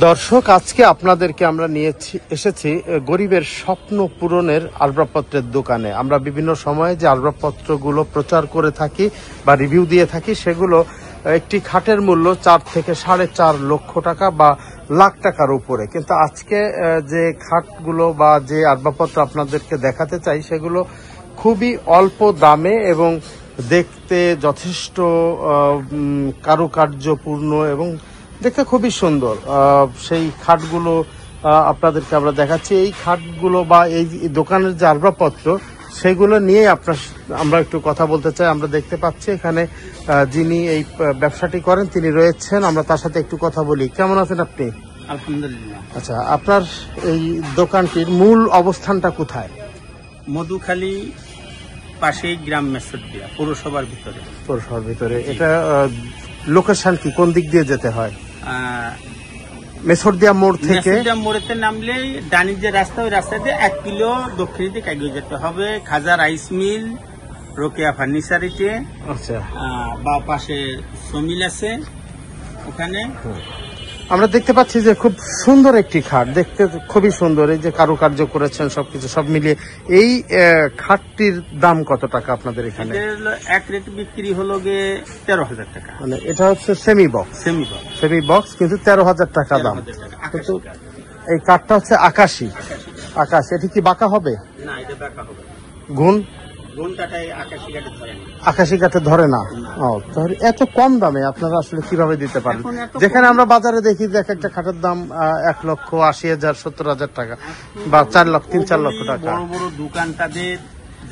দর্শক, আজকে আপনাদেরকে আমরা এসেছি গরিবের স্বপ্ন পূরণের আসবাবপত্রের দোকানে। আমরা বিভিন্ন সময়ে যে আসবাবপত্রগুলো প্রচার করে থাকি বা রিভিউ দিয়ে থাকি, সেগুলো একটি খাটের মূল্য 4 থেকে 4.5 লক্ষ টাকা বা লাখ টাকার উপরে। কিন্তু আজকে যে খাটগুলো বা যে আসবাবপত্র আপনাদেরকে দেখাতে চাই, সেগুলো খুবই অল্প দামে এবং দেখতে যথেষ্ট কারুকার্যপূর্ণ এবং দেখতে খুবই সুন্দর। সেই খাটগুলো আপনাদেরকে আমরা দেখাচ্ছি। এই খাটগুলো বা এই দোকানের যে আসবাবপত্র, সেগুলো নিয়ে আমরা একটু কথা বলতে চাই। আমরা দেখতে পাচ্ছি এখানে যিনি এই ব্যবসাটি করেন তিনি রয়েছেন, আমরা তার সাথে একটু কথা বলি। কেমন আছেন আপনি? আলহামদুলিল্লাহ। আচ্ছা, আপনার এই দোকানটির মূল অবস্থানটা কোথায়? মধুখালী পাশেই গ্রাম মেসরদিয়া, পৌরসভার ভিতরে। পৌরসভার ভিতরে। এটা লোকেশন কি, কোন দিক দিয়ে যেতে হয়? মেসরদিয়া মোড় থেকে মোড়েতে নামলে ডানি যে রাস্তা, ওই রাস্তা দিয়ে 1 কিলো দক্ষিণ দিকে এগিয়ে যেতে হবে। খাজা রাইস মিল, রোকেয়া ফার্নিচারিতে। আচ্ছা, বা পাশে সমিল আছে, ওখানে আমরা দেখতে পাচ্ছি যে খুব সুন্দর একটি খাট, দেখতে খুবই সুন্দর। এই যে কারুকার্য করেছেন সবকিছু সব মিলিয়ে, এই খাটটির দাম কত টাকা আপনাদের এখানে? এক রেট বিক্রি হলো গিয়ে 13,000 টাকা। মানে এটা হচ্ছে সেমি বক্স, কিন্তু 13,000 টাকা দাম। কিন্তু এই কাঠটা হচ্ছে আকাশি। এটি কি বাঁকা হবে? না, এটা বাঁকা হবে। আকাশি কাঠে ধরে না। তাহলে এত কম দামে আপনারা আসলে কিভাবে দিতে পারেন? যেখানে আমরা বাজারে দেখি যে একটা খাটের দাম 1,80,000, 70,000 টাকা বা 3-4 লক্ষ টাকা। বড় বড় দোকান, তাদের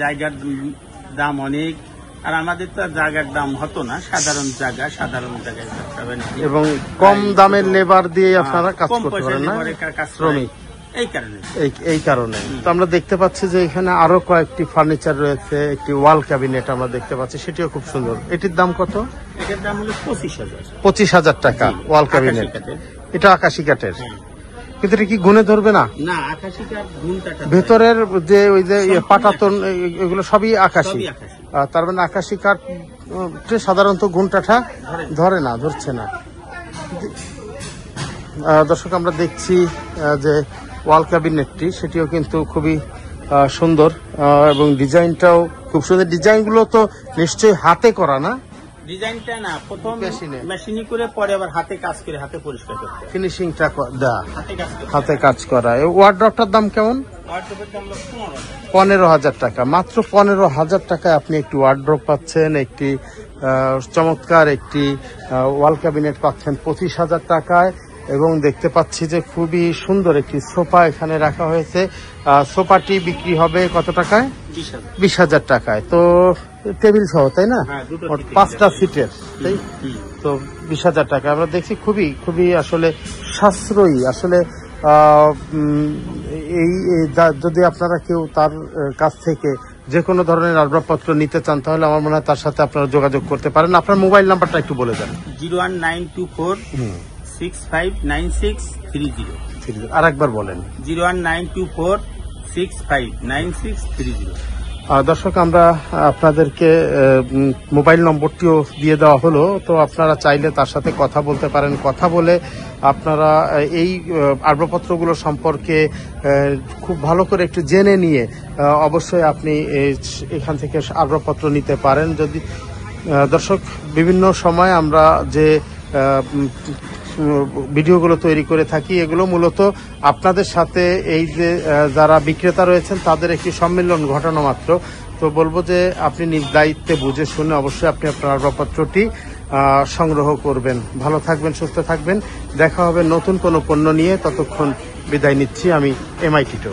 জায়গার দাম অনেক, আর আমাদের তো জায়গার দাম হতো না। সাধারণ জায়গায় এবং কম দামের লেবার দিয়ে আপনারা কাজ করতে পারেন না, শ্রমিক। এই কারণে তো আমরা দেখতে পাচ্ছি যে এখানে আরো কয়েকটি ফার্নিচার রয়েছে। একটি ওয়াল ক্যাবিনেট আমরা দেখতে পাচ্ছি, সেটিও খুব সুন্দর। এটির দাম কত? এটার দাম হলো 25,000 টাকা ওয়াল ক্যাবিনেট। এটা আকাশি কাঠের, কিন্তু এটা কি গুণে ধরবে না? না, আকাশি কাঠ গুণটা, ভেতরের যে ওই যে পাটাতন, এগুলো সবই আকাশি। তার মানে আকাশি কাঠ সাধারণত গুণটাটা ধরছে না। দর্শক, আমরা দেখছি যে ওয়াল ক্যাবিনেটটি, সেটিও কিন্তু খুবই সুন্দর এবং ডিজাইনটাও খুব সুন্দর। ডিজাইনগুলো তো নিশ্চয়ই হাতে করা না? ডিজাইনটা না, প্রথম মেশিনে করে, পরে আবার হাতে কাজ করে, হাতে পরিষ্কার করতে, ফিনিশিংটা হাতে কাজ করা। এই ওয়ার্ড্রপটার দাম কেমন? 15,000 টাকা। মাত্র 15,000 টাকায় আপনি একটি ওয়ার্ড্রপ পাচ্ছেন, একটি চমৎকার একটি ওয়াল ক্যাবিনেট পাচ্ছেন 25,000 টাকায়। এবং দেখতে পাচ্ছি যে খুবই সুন্দর একটি সোফা এখানে রাখা হয়েছে। সোফাটি বিক্রি হবে কত টাকায়? 20,000 টাকায়। তো টেবিল সহ, তাই না? 5টা সিটের, তাই তো 20,000 টাকা। আমরা দেখছি খুবই আসলে সাশ্রয়ী। আসলে এই যদি আপনারা কেউ তার কাছ থেকে যে কোনো ধরনের আসবাবপত্র নিতে চান, তাহলে আমার মনে হয় তার সাথে আপনারা যোগাযোগ করতে পারেন। আপনার মোবাইল নাম্বারটা একটু বলে দেন। 01924 659630। আর একবার বলেন। 01924 659630। দর্শক, আমরা আপনাদেরকে মোবাইল নম্বরটিও দিয়ে দেওয়া হলো, তো আপনারা চাইলে তার সাথে কথা বলতে পারেন। কথা বলে আপনারা এই আসবাবপত্রগুলো সম্পর্কে খুব ভালো করে একটু জেনে নিয়ে অবশ্যই আপনি এখান থেকে আসবাবপত্র নিতে পারেন। যদি দর্শক, বিভিন্ন সময় আমরা যে ভিডিওগুলো তৈরি করে থাকি, এগুলো মূলত আপনাদের সাথে এই যে যারা বিক্রেতা রয়েছেন তাদের একটি সম্মেলন ঘটানো মাত্র। তো বলবো যে আপনি নিজ দায়িত্বে বুঝে শুনে অবশ্যই আপনি আপনার আসবাবপত্রটি সংগ্রহ করবেন। ভালো থাকবেন, সুস্থ থাকবেন। দেখা হবে নতুন কোনো পণ্য নিয়ে। ততক্ষণ বিদায় নিচ্ছি আমি, MI টিটো।